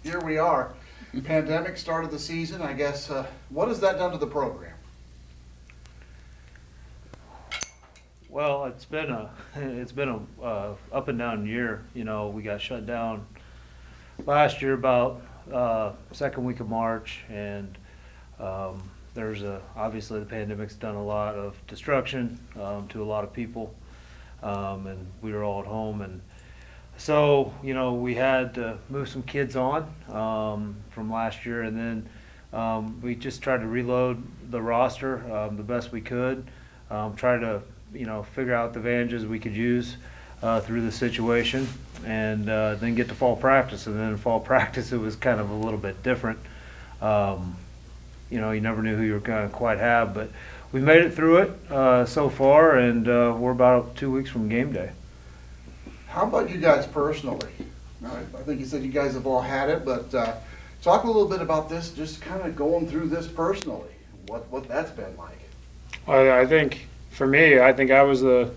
here we are. Pandemic started the season, I guess. What has that done to the program? Well, it's been a up and down year. You know, we got shut down last year about second week of March, and there's obviously the pandemic's done a lot of destruction to a lot of people, and we were all at home, and so you know we had to move some kids on from last year, and then we just tried to reload the roster the best we could, try to figure out the advantages we could use through the situation, and then get to fall practice. And then in fall practice, it was kind of a little bit different. You never knew who you were going to quite have, but we made it through it so far, and we're about 2 weeks from game day. How about you guys personally? I think you said you guys have all had it, but talk a little bit about this, just kind of going through this personally, what that's been like. I think for me, I think I was the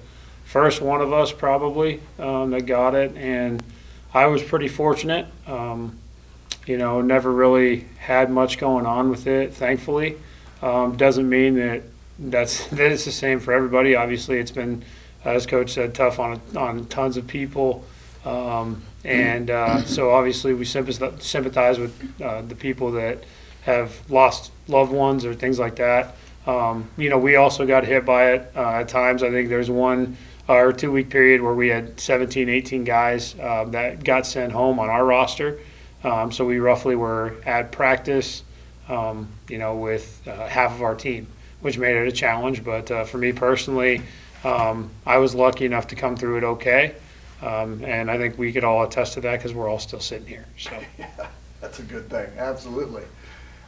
first one of us probably that got it, and I was pretty fortunate. Never really had much going on with it, thankfully. Doesn't mean that it's the same for everybody. Obviously, it's been, as Coach said, tough on tons of people, so obviously we sympathize with the people that have lost loved ones or things like that. We also got hit by it at times. I think there's 1 or 2 week period where we had 17, 18 guys that got sent home on our roster. So we roughly were at practice, with half of our team, which made it a challenge. But for me personally, I was lucky enough to come through it okay. And I think we could all attest to that because we're all still sitting here. So Yeah, that's a good thing, absolutely.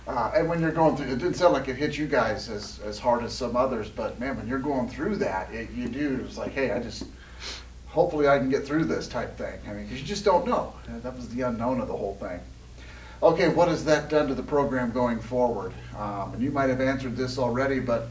And when you're going through, it didn't sound like it hit you guys as hard as some others, but man, when you're going through that, it's like, hey, hopefully I can get through this type thing. I mean, because you just don't know. That was the unknown of the whole thing. Okay, what has that done to the program going forward? And you might have answered this already, but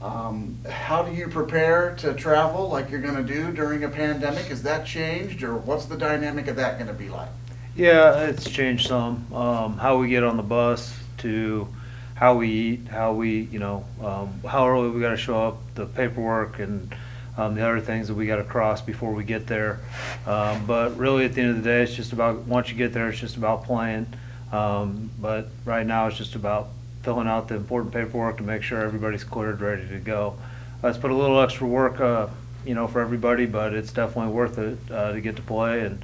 how do you prepare to travel like you're going to do during a pandemic? Has that changed, or what's the dynamic of that going to be like? Yeah, it's changed some. How we get on the bus to how we eat, how early we got to show up, the paperwork, and the other things that we got to cross before we get there. But really, at the end of the day, it's just about, once you get there, it's just about playing. But right now, it's just about filling out the important paperwork to make sure everybody's cleared, ready to go. It's put a little extra work, for everybody, but it's definitely worth it to get to play, and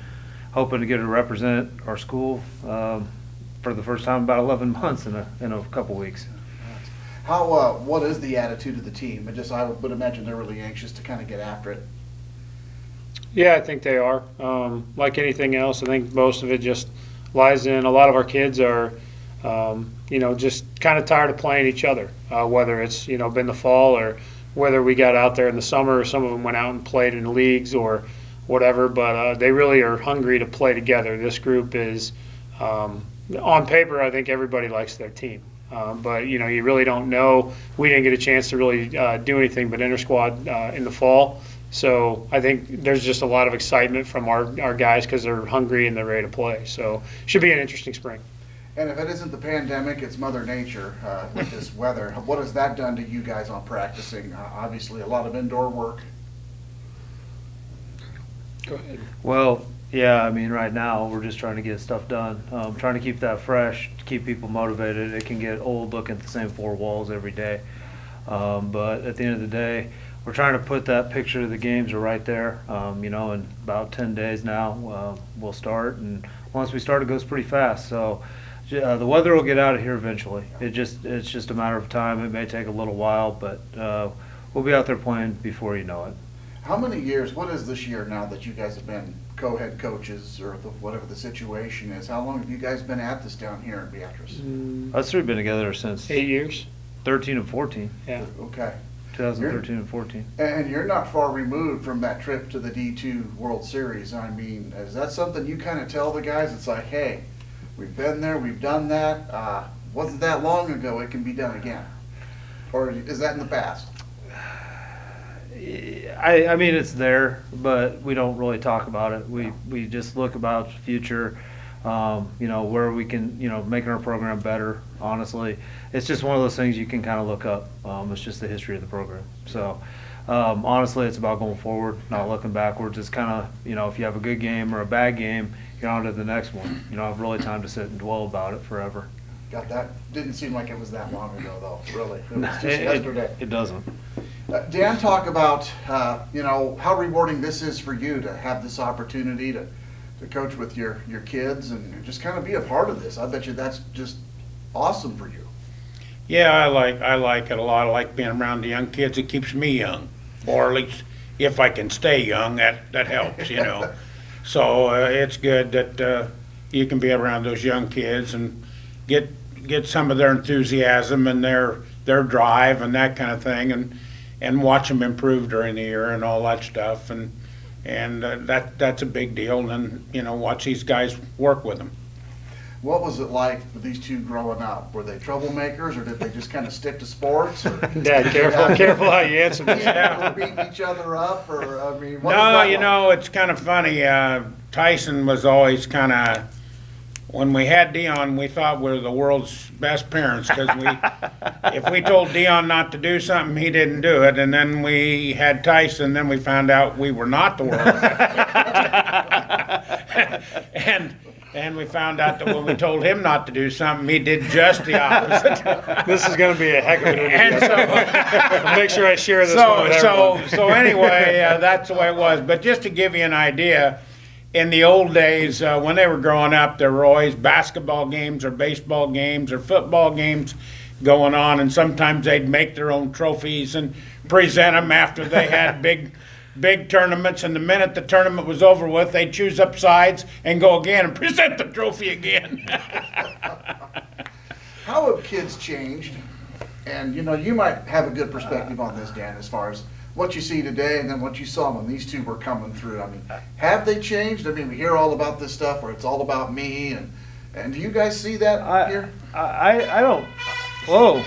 hoping to get to represent our school for the first time in about 11 months in a couple weeks. What is the attitude of the team? I would imagine they're really anxious to kind of get after it. yeah, I think they are. Like anything else, I think most of it just lies in a lot of our kids are, just kind of tired of playing each other, whether it's, been the fall or whether we got out there in the summer, or some of them went out and played in leagues or whatever, but they really are hungry to play together. This group is, on paper, I think everybody likes their team. But, you really don't know. We didn't get a chance to really do anything but inter-squad in the fall. So I think there's just a lot of excitement from our guys because they're hungry and they're ready to play. So should be an interesting spring. And if it isn't the pandemic, it's Mother Nature with this weather. What has that done to you guys on practicing? Obviously, a lot of indoor work. Go ahead. Well, yeah, I mean, right now we're just trying to get stuff done, trying to keep that fresh, to keep people motivated. It can get old looking at the same 4 walls every day, but at the end of the day, we're trying to put that picture of the games are right there. In about 10 days now, we'll start, and once we start, it goes pretty fast. So the weather will get out of here eventually. It's just a matter of time. It may take a little while, but we'll be out there playing before you know it. How many years, what is this year now that you guys have been co-head coaches, or whatever the situation is? How long have you guys been at this down here in Beatrice? Us three have been together since 8 years. 13 and 14. Yeah. Okay. 2013 and 14. And you're not far removed from that trip to the D2 World Series. I mean, is that something you kind of tell the guys? It's like, hey, we've been there, we've done that. Wasn't that long ago, it can be done again. Or is that in the past? I mean, it's there, but we don't really talk about it. We just look about the future. where we can, making our program better, honestly. It's just one of those things you can kind of look up. It's just the history of the program. So, honestly, it's about going forward, not looking backwards. It's kind of, if you have a good game or a bad game, you're on to the next one. You don't have really time to sit and dwell about it forever. Got that? Didn't seem like it was that long ago, though, really. It was just yesterday. It doesn't. Dan, talk about, how rewarding this is for you to have this opportunity to coach with your kids and just kind of be a part of this. I bet you that's just awesome for you. Yeah, I like it a lot. I like being around the young kids. It keeps me young, or at least if I can stay young, that helps, So it's good that you can be around those young kids and get some of their enthusiasm and their drive and that kind of thing, and watch them improve during the year and all that stuff, and that's a big deal. And then watch these guys work with them. What was it like for these two growing up? Were they troublemakers, or did they just kind of stick to sports? Or Dad, careful how you answer this. yeah, beating each other up, or what was No, that like? it's kind of funny. Tyson was always kind of, when we had Dion, we thought we were the world's best parents, because if we told Dion not to do something, he didn't do it. And then we had Tyson, then we found out we were not the world's best parents. And we found out that when we told him not to do something, he did just the opposite. This is going to be a heck of an interview. And so, I'll make sure I share this one with everyone. so anyway, that's the way it was. But just to give you an idea, in the old days, when they were growing up, there were always basketball games or baseball games or football games going on, and sometimes they'd make their own trophies and present them after they had big tournaments, and the minute the tournament was over with, they'd choose up sides and go again and present the trophy again. How have kids changed? And you might have a good perspective on this, Dan, as far as what you see today and then what you saw when these two were coming through. I mean, have they changed? I mean, we hear all about this stuff where it's all about me, and do you guys see that here? I don't. Whoa.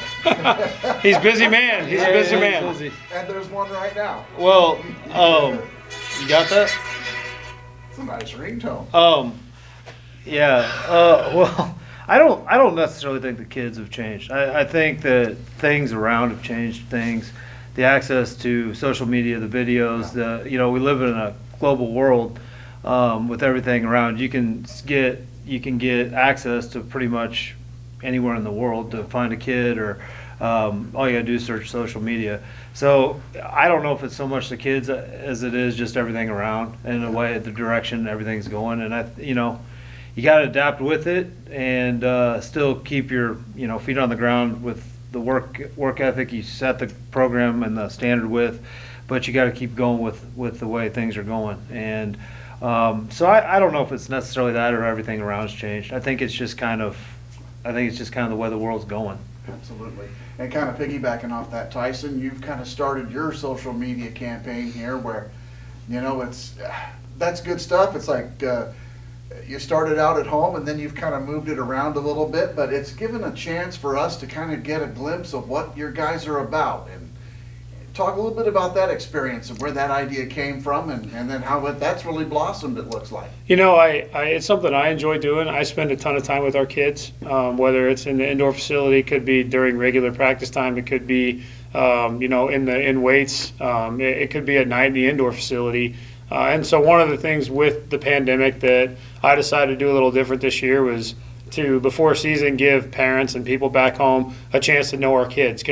He's a busy man. He's a busy man. Busy. And there's one right now. Well, you got that? It's a nice ringtone. Yeah. Well, I don't necessarily think the kids have changed. I think that things around have changed things. The access to social media, the videos, we live in a global world with everything around. You can get access to pretty much anywhere in the world to find a kid, or all you gotta do is search social media. So I don't know if it's so much the kids as it is just everything around, and the way, the direction everything's going. And you gotta adapt with it, and still keep your feet on the ground with the work ethic you set the program and the standard with, but you got to keep going with the way things are going. And so I don't know if it's necessarily that or everything around's changed. I think it's just kind of the way the world's going. Absolutely. And kind of piggybacking off that, Tyson, you've kind of started your social media campaign here where, that's good stuff. It's like you started out at home and then you've kind of moved it around a little bit, but it's given a chance for us to kind of get a glimpse of what your guys are about. And talk a little bit about that experience and where that idea came from, and then how that's really blossomed, it looks like. It's something I enjoy doing. I spend a ton of time with our kids, whether it's in the indoor facility, it could be during regular practice time, it could be, in weights, it could be at night in the indoor facility. And so one of the things with the pandemic that I decided to do a little different this year was to, before season, give parents and people back home a chance to know our kids,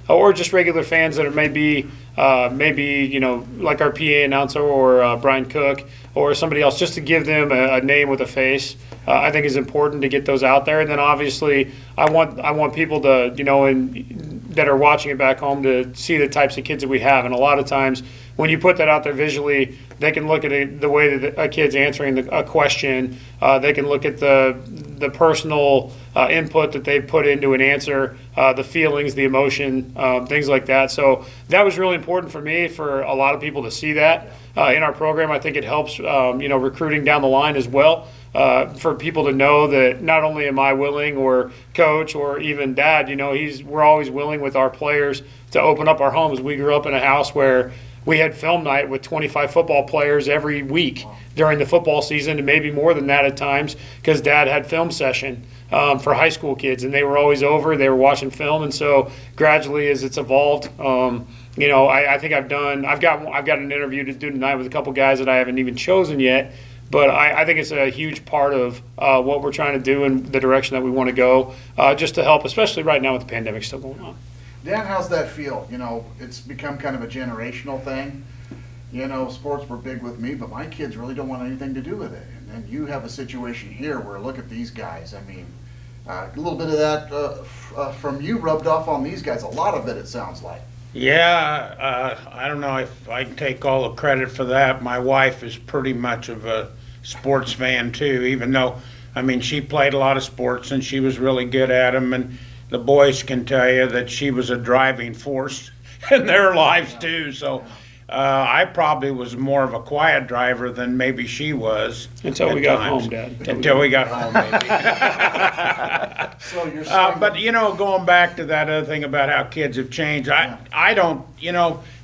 or just regular fans that are maybe like our PA announcer or Brian Cook or somebody else, just to give them a name with a face. I think is important to get those out there. And then obviously I want people to, that are watching it back home, to see the types of kids that we have. And a lot of times when you put that out there visually, they can look at it, the way that a kid's answering a question. They can look at the personal input that they put into an answer, the feelings, the emotion, things like that. So that was really important for me, for a lot of people to see that in our program. I think it helps, recruiting down the line as well. For people to know that not only am I willing, or coach, or even dad, we're always willing with our players to open up our homes. We grew up in a house where we had film night with 25 football players every week. during the football season, and maybe more than that at times, because Dad had film session for high school kids, and they were always over. They were watching film, and so gradually, as it's evolved, I think I've got an interview to do tonight with a couple guys that I haven't even chosen yet. But I think it's a huge part of what we're trying to do and the direction that we want to go, just to help, especially right now with the pandemic still going on. Dan, how's that feel? It's become kind of a generational thing. Sports were big with me, but my kids really don't want anything to do with it. And you have a situation here where, look at these guys. I mean, a little bit of that from you rubbed off on these guys. A lot of it sounds like. Yeah, I don't know if I can take all the credit for that. My wife is pretty much of a sports fan too, even though, she played a lot of sports and she was really good at them. And the boys can tell you that she was a driving force in their lives too. So I probably was more of a quiet driver than maybe she was. Until we got home, Dad. Until we got home, maybe. So you're saying, but going back to that other thing about how kids have changed, I don't,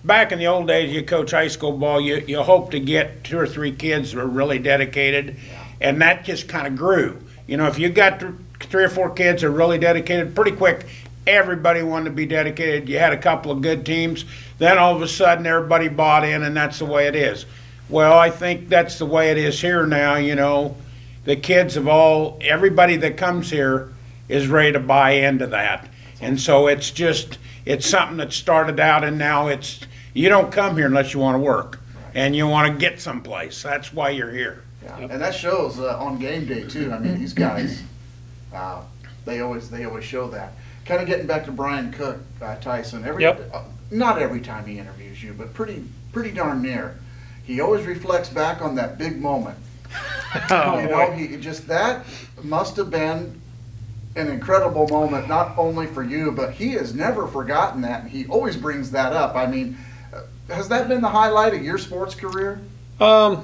back in the old days, you coach high school ball, you hope to get 2 or 3 kids that are really dedicated, and that just kind of grew. If you got 3 or 4 kids that are really dedicated, pretty quick, everybody wanted to be dedicated. You had a couple of good teams, then all of a sudden everybody bought in, and that's the way it is. Well, I think that's the way it is here now. The kids everybody that comes here is ready to buy into that. And so it's something that started out, and now you don't come here unless you want to work and you want to get someplace. That's why you're here. Yeah. And that shows on game day too. These guys, they always show that. Kind of getting back to Brian Cook, Tyson. Not every time he interviews you, but pretty darn near. He always reflects back on that big moment. That must have been an incredible moment, not only for you, but he has never forgotten that, and he always brings that up. Has that been the highlight of your sports career? I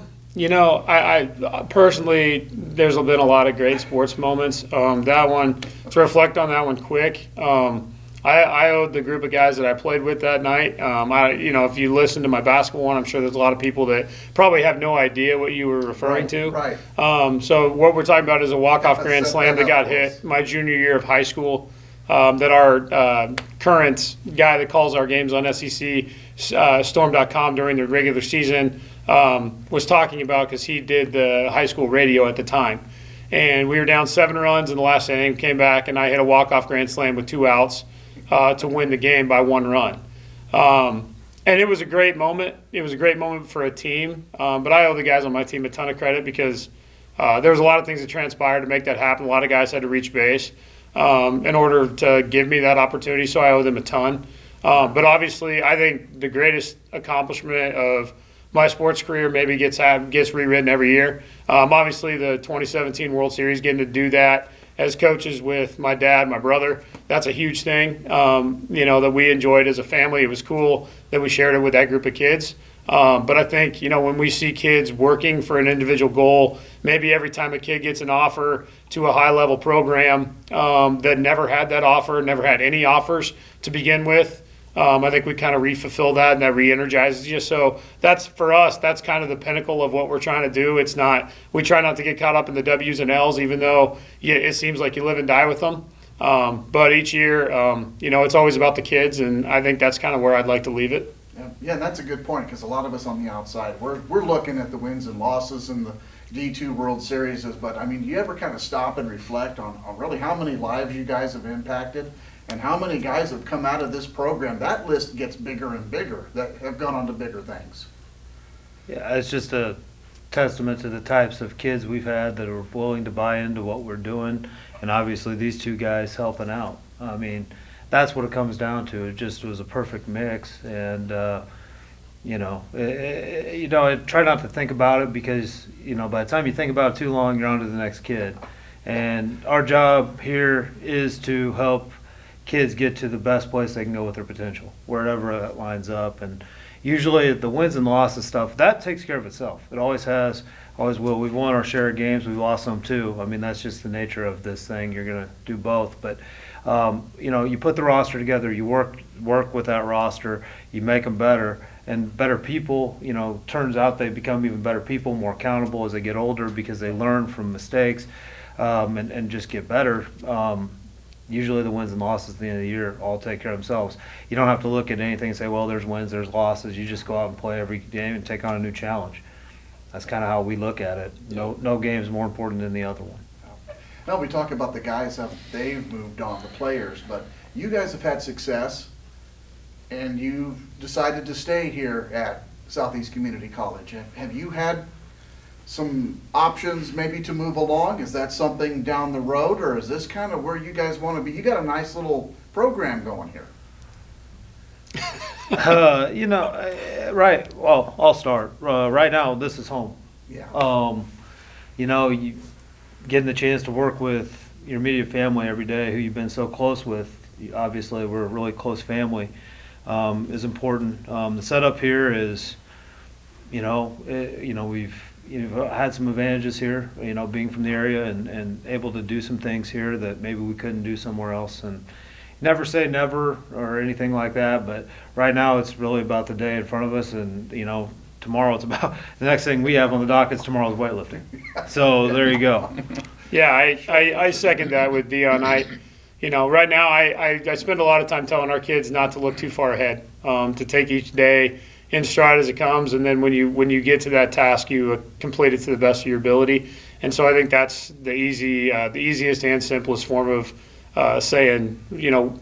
personally, there's been a lot of great sports moments. That one, to reflect on that one quick, I owed the group of guys that I played with that night. If you listen to my basketball one, I'm sure there's a lot of people that probably have no idea what you were referring to. Right. So what we're talking about is a walk-off grand slam that got hit my junior year of high school. That our current guy that calls our games on SEC Storm.com during the regular season was talking about, because he did the high school radio at the time. And we were down 7 runs in the last inning, came back, and I hit a walk-off grand slam with 2 outs to win the game by 1 run. And it was a great moment. It was a great moment for a team. But I owe the guys on my team a ton of credit, because there was a lot of things that transpired to make that happen. A lot of guys had to reach base in order to give me that opportunity, so I owe them a ton. But obviously, I think the greatest accomplishment of my sports career maybe gets rewritten every year. Obviously, the 2017 World Series, getting to do that as coaches with my dad, my brother, that's a huge thing, that we enjoyed as a family. It was cool that we shared it with that group of kids. But I think, when we see kids working for an individual goal, maybe every time a kid gets an offer to a high-level program that never had that offer, never had any offers to begin with, I think we kind of re-fulfill that, and that re-energizes you. So that's, for us, that's kind of the pinnacle of what we're trying to do. We try not to get caught up in the W's and L's, even though it seems like you live and die with them. But each year, it's always about the kids, and I think that's kind of where I'd like to leave it. Yeah, and that's a good point, because a lot of us on the outside, we're looking at the wins and losses in the D2 World Series, but do you ever kind of stop and reflect on really how many lives you guys have impacted, and how many guys have come out of this program? That list gets bigger and bigger that have gone on to bigger things. Yeah, it's just a testament to the types of kids we've had that are willing to buy into what we're doing, and obviously these 2 guys helping out. That's what it comes down to. It just was a perfect mix, and try not to think about it, because by the time you think about it too long, you're on to the next kid. And our job here is to help kids get to the best place they can go with their potential, wherever that lines up. And usually the wins and losses stuff, that takes care of itself. It always has, always will. We've won our share of games, we've lost some too. I mean, that's just the nature of this thing. You're going to do both. But, you put the roster together, you work with that roster, you make them better. And better people, turns out they become even better people, more accountable as they get older because they learn from mistakes and just get better. Usually the wins and losses at the end of the year all take care of themselves. You don't have to look at anything and say, well, there's wins, there's losses. You just go out and play every game and take on a new challenge. That's kind of how we look at it. No game is more important than the other one. Now we talk about the guys, how they've moved on, the players, but you guys have had success, and you've decided to stay here at Southeast Community College. Have you had some options maybe to move along? Is that something down the road, or is this kind of where you guys want to be? You got a nice little program going here. Right. Well, I'll start. Right now, this is home. Yeah. You getting the chance to work with your immediate family every day, who you've been so close with. Obviously, we're a really close family. Is important. The setup here is, we've had some advantages here, being from the area and able to do some things here that maybe we couldn't do somewhere else. And never say never or anything like that, but right now it's really about the day in front of us, and tomorrow it's about the next thing we have on the docket is tomorrow's weightlifting. So there you go. Yeah, I second that with Dion. Right now I spend a lot of time telling our kids not to look too far ahead, to take each day in stride as it comes, and then when you get to that task, you complete it to the best of your ability. And so I think that's the easiest and simplest form of saying,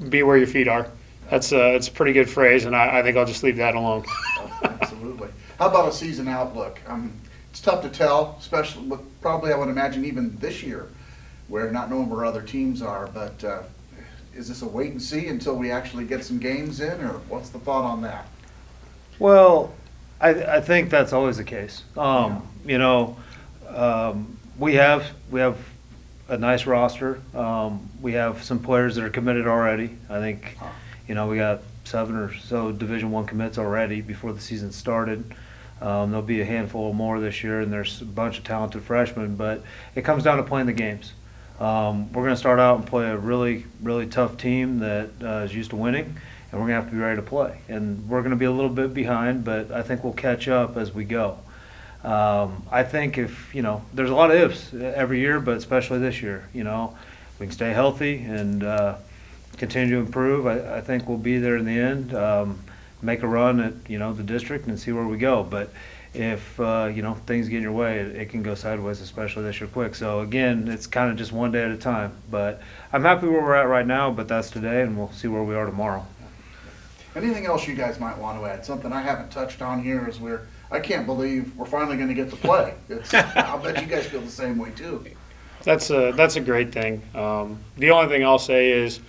be where your feet are. It's a pretty good phrase, and I think I'll just leave that alone. Absolutely. How about a season outlook? It's tough to tell, especially with probably, I would imagine, even this year, where not knowing where other teams are, but is this a wait and see until we actually get some games in, or what's the thought on that? Well, I think that's always the case. We have a nice roster. We have some players that are committed already. I think, we got 7 or so Division I commits already before the season started. There'll be a handful more this year, and there's a bunch of talented freshmen, but it comes down to playing the games. We're going to start out and play a really, really tough team that is used to winning, and we're going to have to be ready to play. And we're going to be a little bit behind, but I think we'll catch up as we go. I think there's a lot of ifs every year, but especially this year, we can stay healthy and continue to improve. I think we'll be there in the end, make a run at, the district and see where we go. But if, things get in your way, it can go sideways, especially this year quick. So again, it's kind of just one day at a time. But I'm happy where we're at right now, but that's today, and we'll see where we are tomorrow. Anything else you guys might want to add? Something I haven't touched on here is I can't believe we're finally going to get to play. I'll bet you guys feel the same way too. That's a great thing. The only thing I'll say is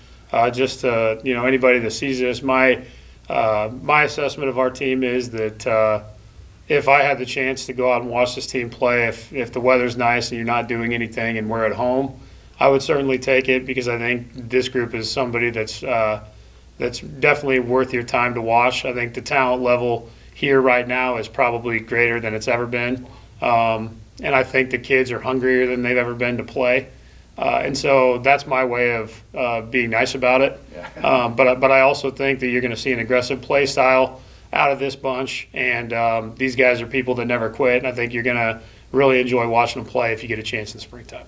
just anybody that sees this, my assessment of our team is that if I had the chance to go out and watch this team play, if the weather's nice and you're not doing anything and we're at home, I would certainly take it, because I think this group is somebody that's definitely worth your time to watch. I think the talent level here right now is probably greater than it's ever been. And I think the kids are hungrier than they've ever been to play. And so that's my way of being nice about it. Yeah. But I also think that you're going to see an aggressive play style out of this bunch. And these guys are people that never quit. And I think you're going to really enjoy watching them play if you get a chance in the springtime.